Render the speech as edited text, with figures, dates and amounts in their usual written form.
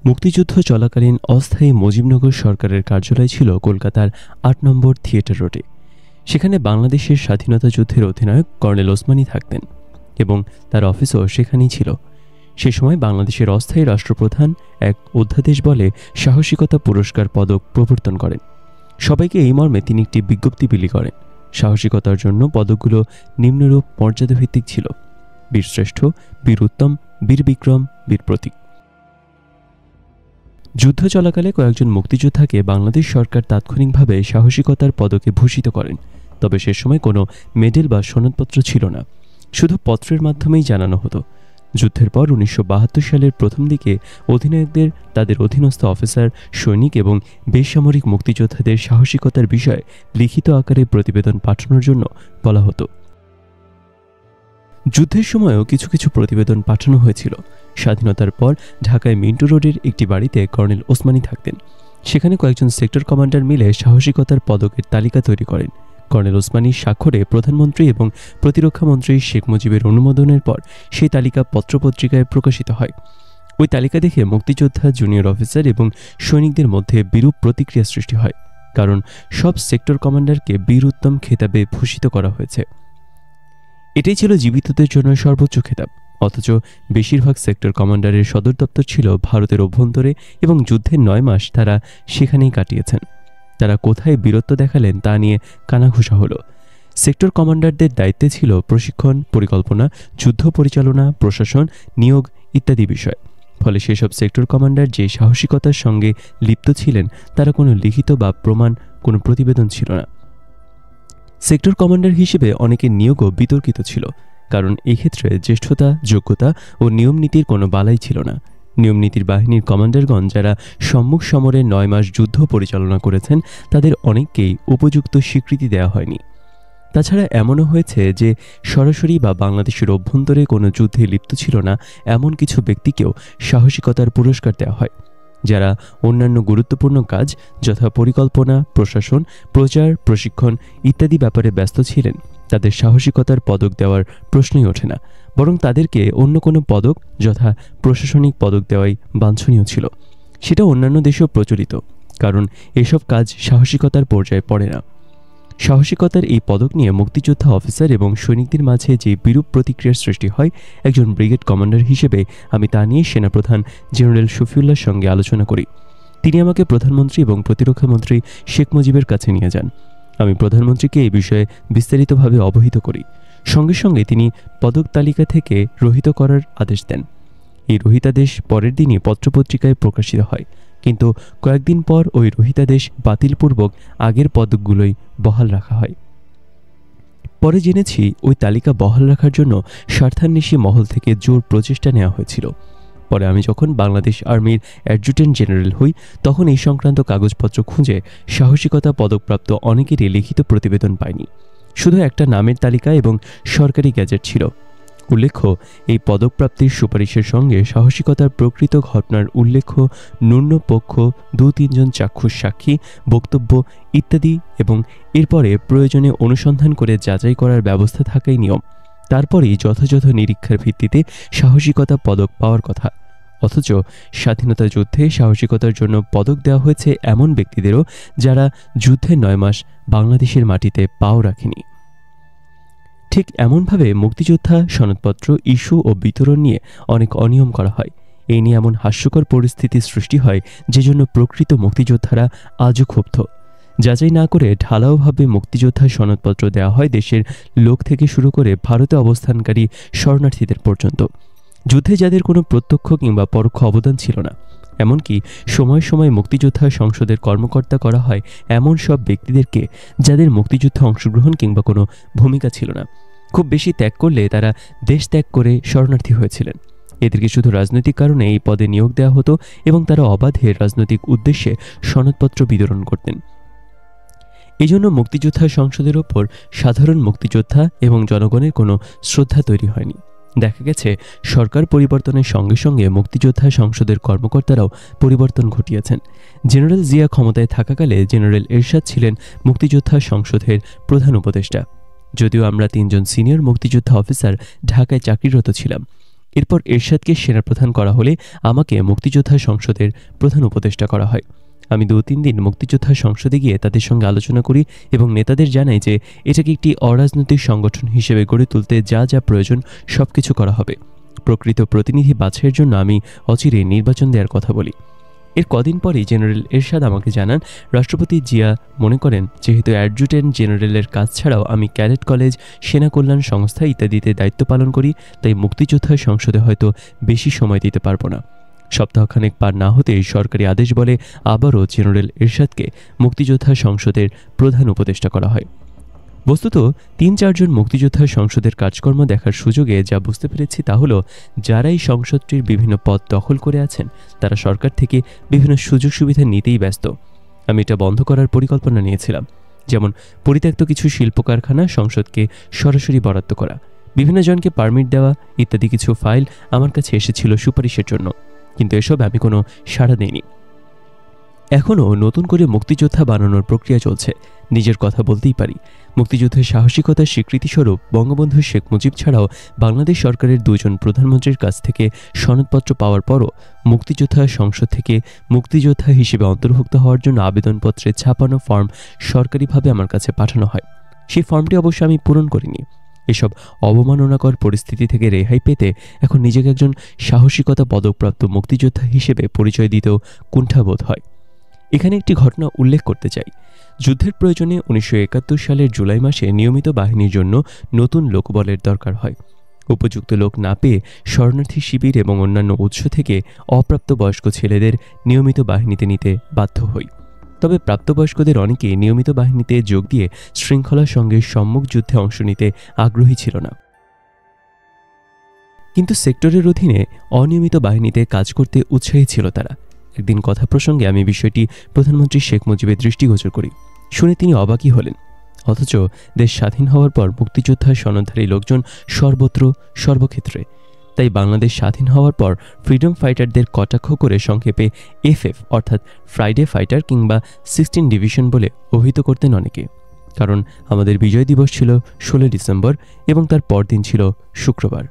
মুক্তিযুদ্ধ চলাকালীন অস্থায়ী মুজিবনগর সরকারের কার্যালয় ছিল কলকাতার ৮ নম্বর থিয়েটার রোডে। সেখানে বাংলাদেশের স্বাধীনতা যুদ্ধের অধিনায়ক কর্নেল ওসমানী থাকতেন এবং তার অফিসও সেখানেই ছিল। সে সময় বাংলাদেশের অস্থায়ী রাষ্ট্রপ্রধান এক অধ্যাদেশ বলে সাহসিকতা পুরস্কার পদক প্রবর্তন করেন। সবাইকে এই মর্মে তিনি একটি বিজ্ঞপ্তি বিলি করেন। সাহসিকতার জন্য পদকগুলো নিম্নরূপ মর্যাদাভিত্তিক ছিল: বীরশ্রেষ্ঠ, বীর উত্তম, বীর বিক্রম, বীর প্রতীক। যুদ্ধ চলাকালে কয়েকজন মুক্তিযোদ্ধাকে বাংলাদেশ সরকার তাৎক্ষণিকভাবে সাহসিকতার পদকে ভূষিত করেন। তবে সে সময় কোনো মেডেল বা সনদপত্র ছিল না, শুধু পত্রের মাধ্যমেই জানানো হতো। যুদ্ধের পর ১৯৭২ সালের প্রথম দিকে অধিনায়কদের তাদের অধীনস্থ অফিসার, সৈনিক এবং বেসামরিক মুক্তিযোদ্ধাদের সাহসিকতার বিষয়ে লিখিত আকারে প্রতিবেদন পাঠানোর জন্য বলা হতো। যুদ্ধের সময়ও কিছু কিছু প্রতিবেদন পাঠানো হয়েছিল। স্বাধীনতার পর ঢাকায় মিন্টু রোডের একটি বাড়িতে কর্নেল ওসমানী থাকতেন। সেখানে কয়েকজন সেক্টর কমান্ডার মিলে সাহসিকতার পদকের তালিকা তৈরি করেন। কর্নেল ওসমানীর স্বাক্ষরে প্রধানমন্ত্রী এবং প্রতিরক্ষামন্ত্রী শেখ মুজিবের অনুমোদনের পর সেই তালিকা পত্রপত্রিকায় প্রকাশিত হয়। ওই তালিকা দেখে মুক্তিযোদ্ধা, জুনিয়র অফিসার এবং সৈনিকদের মধ্যে বিরূপ প্রতিক্রিয়া সৃষ্টি হয়, কারণ সব সেক্টর কমান্ডারকে বীর উত্তম খেতাবে ভূষিত করা হয়েছে। এটাই ছিল জীবিতদের জন্য সর্বোচ্চ খেতাব, অথচ বেশিরভাগ সেক্টর কমান্ডারের সদর দপ্তর ছিল ভারতের অভ্যন্তরে এবং যুদ্ধের ৯ মাস তারা সেখানেই কাটিয়েছেন। তারা কোথায় বীরত্ব দেখালেন তা নিয়ে কানাঘুষা হলো। সেক্টর কমান্ডারদের দায়িত্বে ছিল প্রশিক্ষণ, পরিকল্পনা, যুদ্ধ পরিচালনা, প্রশাসন, নিয়োগ ইত্যাদি বিষয়। ফলে সেসব সেক্টর কমান্ডার যে সাহসিকতার সঙ্গে লিপ্ত ছিলেন তারা কোনো লিখিত বা প্রমাণ, কোনো প্রতিবেদন ছিল না। সেক্টর কমান্ডার হিসেবে অনেকের নিয়োগও বিতর্কিত ছিল, কারণ এই ক্ষেত্রে জ্যেষ্ঠতা, যোগ্যতা ও নিয়মনীতির কোনো বালাই ছিল না। নিয়মনীতির বাহিনীর কমান্ডারগণ যারা সম্মুখ সমরে ৯ মাস যুদ্ধ পরিচালনা করেছেন তাদের অনেককেই উপযুক্ত স্বীকৃতি দেওয়া হয়নি। তাছাড়া এমনও হয়েছে যে সরাসরি বা বাংলাদেশের অভ্যন্তরে কোনো যুদ্ধে লিপ্ত ছিল না এমন কিছু ব্যক্তিকেও সাহসিকতার পুরস্কার দেওয়া হয়, যারা অন্যান্য গুরুত্বপূর্ণ কাজ যথা পরিকল্পনা, প্রশাসন, প্রচার, প্রশিক্ষণ ইত্যাদি ব্যাপারে ব্যস্ত ছিলেন। তাদের সাহসিকতার পদক দেওয়ার প্রশ্নই ওঠে না, বরং তাদেরকে অন্য কোনো পদক যথা প্রশাসনিক পদক দেওয়াই বাঞ্ছনীয় ছিল। সেটা অন্যান্য দেশেও প্রচলিত, কারণ এসব কাজ সাহসিকতার পর্যায়ে পড়ে না। সাহসিকতার এই পদক নিয়ে মুক্তিযোদ্ধা অফিসার এবং সৈনিকদের মাঝে যে বিরূপ প্রতিক্রিয়ার সৃষ্টি হয়, একজন ব্রিগেড কমান্ডার হিসেবে আমি তা নিয়ে সেনাপ্রধান জেনারেল শফিউল্লাহর সঙ্গে আলোচনা করি। তিনি আমাকে প্রধানমন্ত্রী এবং প্রতিরক্ষামন্ত্রী শেখ মুজিবের কাছে নিয়ে যান। আমি প্রধানমন্ত্রীকে এই বিষয়ে বিস্তারিতভাবে অবহিত করি। সঙ্গে সঙ্গে তিনি পদক তালিকা থেকে রহিত করার আদেশ দেন। এই রহিতাদেশ পরের দিনই পত্রপত্রিকায় প্রকাশিত হয়, কিন্তু কয়েকদিন পর ওই রহিতাদেশ বাতিলপূর্বক আগের পদকগুলোই বহাল রাখা হয়। পরে জেনেছি ওই তালিকা বহাল রাখার জন্য স্বার্থান্বেষী মহল থেকে জোর প্রচেষ্টা নেওয়া হয়েছিল। পরে আমি যখন বাংলাদেশ আর্মির অ্যাডজুটেন্ট জেনারেল হই তখন এই সংক্রান্ত কাগজপত্র খুঁজে সাহসিকতা পদকপ্রাপ্ত অনেকেরই লিখিত প্রতিবেদন পাইনি। শুধু একটা নামের তালিকা এবং সরকারি গ্যাজেট ছিল। উল্লেখ্য, এই পদকপ্রাপ্তির সুপারিশের সঙ্গে সাহসিকতার প্রকৃত ঘটনার উল্লেখ, ন্যূনপক্ষ ২-৩ জন চাক্ষুষ সাক্ষী, বক্তব্য ইত্যাদি এবং এরপরে প্রয়োজনে অনুসন্ধান করে যাচাই করার ব্যবস্থা থাকাই নিয়ম। তারপরেই যথাযথ নিরীক্ষার ভিত্তিতে সাহসিকতা পদক পাওয়ার কথা। অথচ স্বাধীনতা যুদ্ধে সাহসিকতার জন্য পদক দেওয়া হয়েছে এমন ব্যক্তিদেরও যারা যুদ্ধের ৯ মাস বাংলাদেশের মাটিতে পাও রাখেনি। ঠিক এমনভাবে মুক্তিযোদ্ধা সনদপত্র ইস্যু ও বিতরণ নিয়ে অনেক অনিয়ম করা হয়। এই নিয়ে এমন হাস্যকর পরিস্থিতির সৃষ্টি হয় যে জন্য প্রকৃত মুক্তিযোদ্ধারা আজও ক্ষুব্ধ। যাচাই না করে ঢালাওভাবে মুক্তিযোদ্ধা সনদপত্র দেওয়া হয় দেশের লোক থেকে শুরু করে ভারতে অবস্থানকারী শরণার্থীদের পর্যন্ত। যুদ্ধে যাদের কোনো প্রত্যক্ষ কিংবা পরোক্ষ অবদান ছিল না, এমনকি সময় সময় মুক্তিযোদ্ধা সংসদের কর্মকর্তা করা হয় এমন সব ব্যক্তিদেরকে যাদের মুক্তিযুদ্ধে অংশগ্রহণ কিংবা কোনো ভূমিকা ছিল না। খুব বেশি ত্যাগ করলে তারা দেশ ত্যাগ করে শরণার্থী হয়েছিলেন। এদেরকে শুধু রাজনৈতিক কারণে এই পদে নিয়োগ দেওয়া হতো এবং তারা অবাধে রাজনৈতিক উদ্দেশ্যে সনদপত্র বিতরণ করতেন। এই জন্য মুক্তিযোদ্ধা সংসদের ওপর সাধারণ মুক্তিযোদ্ধা এবং জনগণের কোনো শ্রদ্ধা তৈরি হয়নি। দেখা গেছে সরকার পরিবর্তনের সঙ্গে সঙ্গে মুক্তিযোদ্ধা সংসদের কর্মকর্তারাও পরিবর্তন ঘটিয়েছেন। জেনারেল জিয়া ক্ষমতায় থাকাকালে জেনারেল এরশাদ ছিলেন মুক্তিযোদ্ধা সংসদের প্রধান উপদেষ্টা। যদিও আমরা ৩ জন সিনিয়র মুক্তিযোদ্ধা অফিসার ঢাকায় চাকরিরত ছিলাম, এরপর এরশাদকে সেনাপ্রধান করা হলে আমাকে মুক্তিযোদ্ধা সংসদের প্রধান উপদেষ্টা করা হয়। আমি 2-3 দিন মুক্তিযোদ্ধা সংসদে গিয়ে তাদের সঙ্গে আলোচনা করি এবং নেতাদের জানাই যে এটাকে একটি অরাজনৈতিক সংগঠন হিসেবে গড়ে তুলতে যা যা প্রয়োজন সবকিছু করা হবে। প্রকৃত প্রতিনিধি বাছাইয়ের জন্য আমি অচিরেই নির্বাচন দেওয়ার কথা বলি। এর কদিন পরেই জেনারেল এরশাদ আমাকে জানান, রাষ্ট্রপতি জিয়া মনে করেন যেহেতু অ্যাডজুটেন্ট জেনারেলের কাজ ছাড়াও আমি ক্যাডেট কলেজ, সেনা কল্যাণ সংস্থা ইত্যাদিতে দায়িত্ব পালন করি, তাই মুক্তিযোদ্ধা সংসদে হয়তো বেশি সময় দিতে পারবো না। সপ্তাহখানেক পার না হতেই সরকারি আদেশ বলে আবারও জেনারেল এরশাদকে মুক্তিযোদ্ধা সংসদের প্রধান উপদেষ্টা করা হয়। বস্তুত 3-4 জন মুক্তিযোদ্ধা সংসদের কাজকর্ম দেখার সুযোগে যা বুঝতে পেরেছি তা হলো, যারা এই সংসদটির বিভিন্ন পদ দখল করে আছেন তারা সরকার থেকে বিভিন্ন সুযোগ সুবিধা নিতেই ব্যস্ত। আমি এটা বন্ধ করার পরিকল্পনা নিয়েছিলাম, যেমন পরিত্যক্ত কিছু শিল্প কারখানা সংসদকে সরাসরি বরাদ্দ করা, বিভিন্ন জনকে পারমিট দেওয়া ইত্যাদি কিছু ফাইল আমার কাছে এসেছিল সুপারিশের জন্য, কিন্তু এসব আমি কোনো সাড়া দিইনি। এখনও নতুন করে মুক্তিযোদ্ধা বানানোর প্রক্রিয়া চলছে। নিজের কথা বলতেই পারি, মুক্তিযুদ্ধের সাহসিকতার স্বীকৃতিস্বরূপ বঙ্গবন্ধু শেখ মুজিব ছাড়াও বাংলাদেশ সরকারের 2 জন প্রধানমন্ত্রীর কাছ থেকে সনদপত্র পাওয়ার পরও মুক্তিযোদ্ধা সংসদ থেকে মুক্তিযোদ্ধা হিসেবে অন্তর্ভুক্ত হওয়ার জন্য আবেদনপত্রে ছাপানো ফর্ম সরকারিভাবে আমার কাছে পাঠানো হয়। সেই ফর্মটি অবশ্য আমি পূরণ করিনি। এসব অবমাননাকর পরিস্থিতি থেকে রেহাই পেতে এখন নিজেকে একজন সাহসিকতা পদকপ্রাপ্ত মুক্তিযোদ্ধা হিসেবে পরিচয় দিতেও কুণ্ঠাবোধ হয়। এখানে একটি ঘটনা উল্লেখ করতে চাই। যুদ্ধের প্রয়োজনে 1971 সালের জুলাই মাসে নিয়মিত বাহিনীর জন্য নতুন লোকবলের দরকার হয়। উপযুক্ত লোক না পেয়ে শরণার্থী শিবির এবং অন্যান্য উৎস থেকে অপ্রাপ্তবয়স্ক ছেলেদের নিয়মিত বাহিনীতে নিতে বাধ্য হই। তবে প্রাপ্তবয়স্কদের অনেকেই নিয়মিত বাহিনীতে যোগ দিয়ে শৃঙ্খলার সঙ্গে সম্মুখ যুদ্ধে অংশ নিতে আগ্রহী ছিল না। কিন্তু সেক্টরের অধীনে অনিয়মিত বাহিনীতে কাজ করতে উৎসাহী ছিল তারা। একদিন কথা প্রসঙ্গে আমি বিষয়টি প্রধানমন্ত্রী শেখ মুজিবের দৃষ্টিগোচর করি। শুনে তিনি অবাকই হলেন। অথচ দেশ স্বাধীন হওয়ার পর মুক্তিযোদ্ধা সনদধারী লোকজন সর্বত্র সর্বক্ষেত্রে। তাই বাংলাদেশ স্বাধীন হওয়ার পর ফ্রিডম ফাইটারদের কটাক্ষ করে সংক্ষেপে এফএফ অর্থাৎ ফ্রাইডে ফাইটার কিংবা 16 ডিভিশন বলে অভিহিত করতেন অনেকে। কারণ আমাদের বিজয় দিবস ছিল 16 ডিসেম্বর এবং তার পরদিন ছিল শুক্রবার।